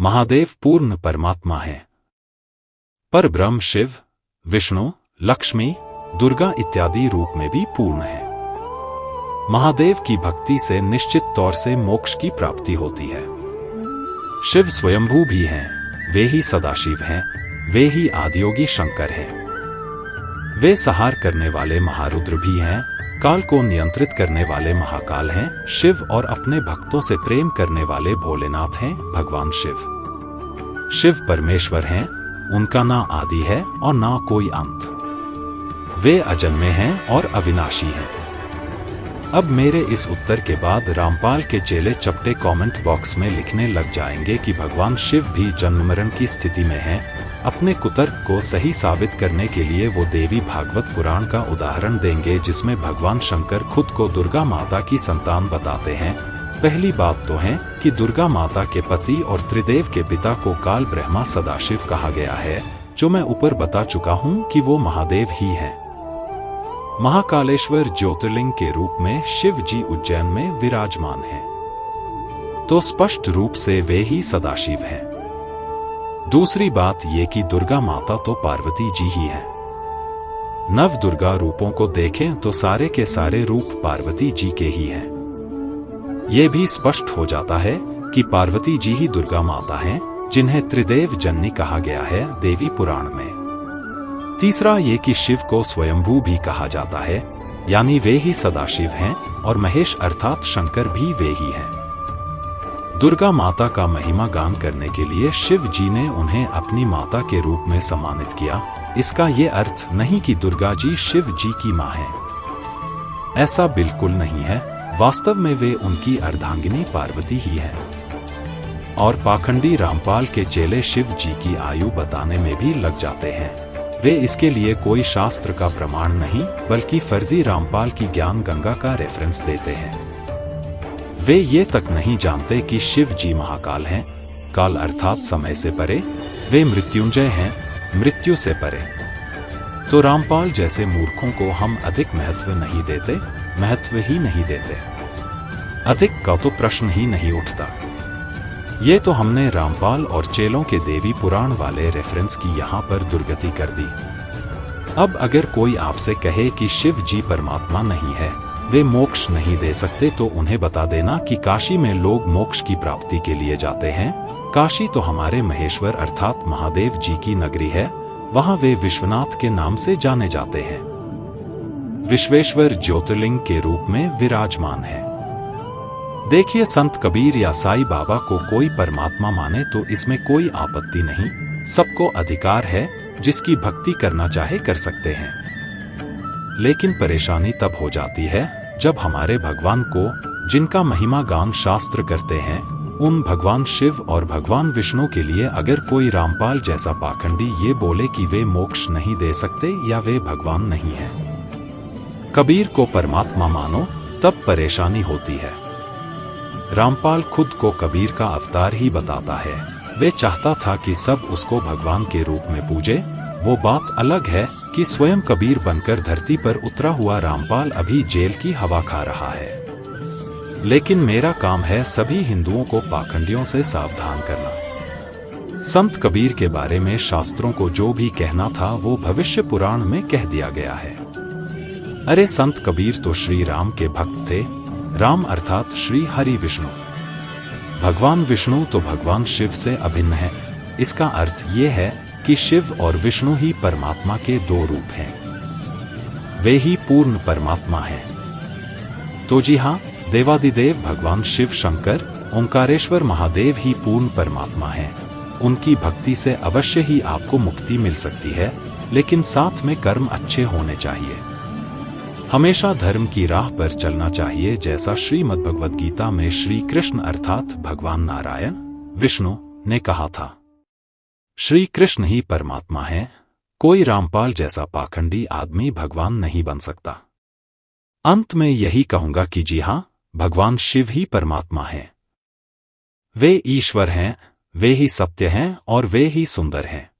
महादेव पूर्ण परमात्मा है। परब्रह्म शिव, विष्णु, लक्ष्मी, दुर्गा इत्यादि रूप में भी पूर्ण है। महादेव की भक्ति से निश्चित तौर से मोक्ष की प्राप्ति होती है। शिव स्वयंभू भी हैं, वे ही सदाशिव हैं, वे ही आदियोगी शंकर हैं। वे संहार करने वाले महारुद्र भी हैं, काल को नियंत्रित करने वाले महाकाल हैं। शिव और अपने भक्तों से प्रेम करने वाले भोलेनाथ हैं भगवान शिव। शिव परमेश्वर हैं, उनका ना आदि है और ना कोई अंत। वे अजन्मे हैं और अविनाशी हैं। अब मेरे इस उत्तर के बाद रामपाल के चेले चपटे कमेंट बॉक्स में लिखने लग जाएंगे कि भगवान शिव भी जन्म मरण की स्थिति में हैं। अपने कुतर्क को सही साबित करने के लिए वो देवी भागवत पुराण का उदाहरण देंगे, जिसमें भगवान शंकर खुद को दुर्गा माता की संतान बताते हैं। पहली बात तो है कि दुर्गा माता के पति और त्रिदेव के पिता को काल ब्रह्मा सदाशिव कहा गया है, जो मैं ऊपर बता चुका हूँ कि वो महादेव ही हैं। महाकालेश्वर ज्योतिर्लिंग के रूप में शिव जी उज्जैन में विराजमान हैं, तो स्पष्ट रूप से वे ही सदाशिव हैं। दूसरी बात ये कि दुर्गा माता तो पार्वती जी ही हैं। नव दुर्गा रूपों को देखें तो सारे के सारे रूप पार्वती जी के ही हैं। ये भी स्पष्ट हो जाता है कि पार्वती जी ही दुर्गा माता हैं, जिन्हें त्रिदेव जननी कहा गया है देवी पुराण में। तीसरा ये कि शिव को स्वयंभू भी कहा जाता है, यानी वे ही सदाशिव हैं, और महेश अर्थात शंकर भी वे ही हैं। दुर्गा माता का महिमा गान करने के लिए शिव जी ने उन्हें अपनी माता के रूप में सम्मानित किया। इसका ये अर्थ नहीं कि दुर्गा जी शिव जी की मां हैं। ऐसा बिल्कुल नहीं है। वास्तव में वे उनकी अर्धांगिनी पार्वती ही हैं। और पाखंडी रामपाल के चेले शिव जी की आयु बताने में भी लग जाते हैं। वे इसके लिए कोई शास्त्र का प्रमाण नहीं, बल्कि फर्जी रामपाल की ज्ञान गंगा का रेफरेंस देते हैं। वे ये तक नहीं जानते कि शिव जी महाकाल हैं। काल अर्थात समय से परे। वे मृत्युंजय हैं, मृत्यु से परे। तो रामपाल जैसे मूर्खों को हम अधिक महत्व नहीं देते, महत्व ही नहीं देते। अधिक का तो प्रश्न ही नहीं उठता। ये तो हमने रामपाल और चेलों के देवी पुराण वाले रेफरेंस की यहाँ पर दुर्गति कर दी। अब अगर कोई आपसे कहे कि शिव जी परमात्मा नहीं है, वे मोक्ष नहीं दे सकते, तो उन्हें बता देना कि काशी में लोग मोक्ष की प्राप्ति के लिए जाते हैं। काशी तो हमारे महेश्वर अर्थात महादेव जी की नगरी है। वहां वे विश्वनाथ के नाम से जाने जाते हैं। विश्वेश्वर ज्योतिर्लिंग के रूप में विराजमान है। देखिए, संत कबीर या साईं बाबा को कोई परमात्मा माने तो इसमें कोई आपत्ति नहीं। सबको अधिकार है, जिसकी भक्ति करना चाहे कर सकते हैं। लेकिन परेशानी तब हो जाती है जब हमारे भगवान को, जिनका महिमा गान शास्त्र करते हैं, उन भगवान शिव और भगवान विष्णु के लिए अगर कोई रामपाल जैसा पाखंडी ये बोले कि वे मोक्ष नहीं दे सकते या वे भगवान नहीं हैं। कबीर को परमात्मा मानो, तब परेशानी होती है। रामपाल खुद को कबीर का अवतार ही बताता है। वे चाहता था कि सब उसको भगवान के रूप में पूजे। वो बात अलग है कि स्वयं कबीर बनकर धरती पर उतरा हुआ रामपाल अभी जेल की हवा खा रहा है। लेकिन मेरा काम है सभी हिंदुओं को पाखंडियों से सावधान करना। संत कबीर के बारे में शास्त्रों को जो भी कहना था वो भविष्य पुराण में कह दिया गया है। अरे संत कबीर तो श्री राम के भक्त थे। राम अर्थात श्री हरि विष्णु। भगवान विष्णु तो भगवान शिव से अभिन्न है। इसका अर्थ ये है कि शिव और विष्णु ही परमात्मा के दो रूप हैं। वे ही पूर्ण परमात्मा हैं। तो जी हाँ, देवादिदेव भगवान शिव शंकर ओंकारेश्वर महादेव ही पूर्ण परमात्मा हैं। उनकी भक्ति से अवश्य ही आपको मुक्ति मिल सकती है, लेकिन साथ में कर्म अच्छे होने चाहिए। हमेशा धर्म की राह पर चलना चाहिए, जैसा श्रीमद् भगवद गीता में श्री कृष्ण अर्थात भगवान नारायण विष्णु ने कहा था। श्री कृष्ण ही परमात्मा हैं। कोई रामपाल जैसा पाखंडी आदमी भगवान नहीं बन सकता। अंत में यही कहूंगा कि जी हाँ, भगवान शिव ही परमात्मा हैं। वे ईश्वर हैं, वे ही सत्य हैं और वे ही सुंदर हैं।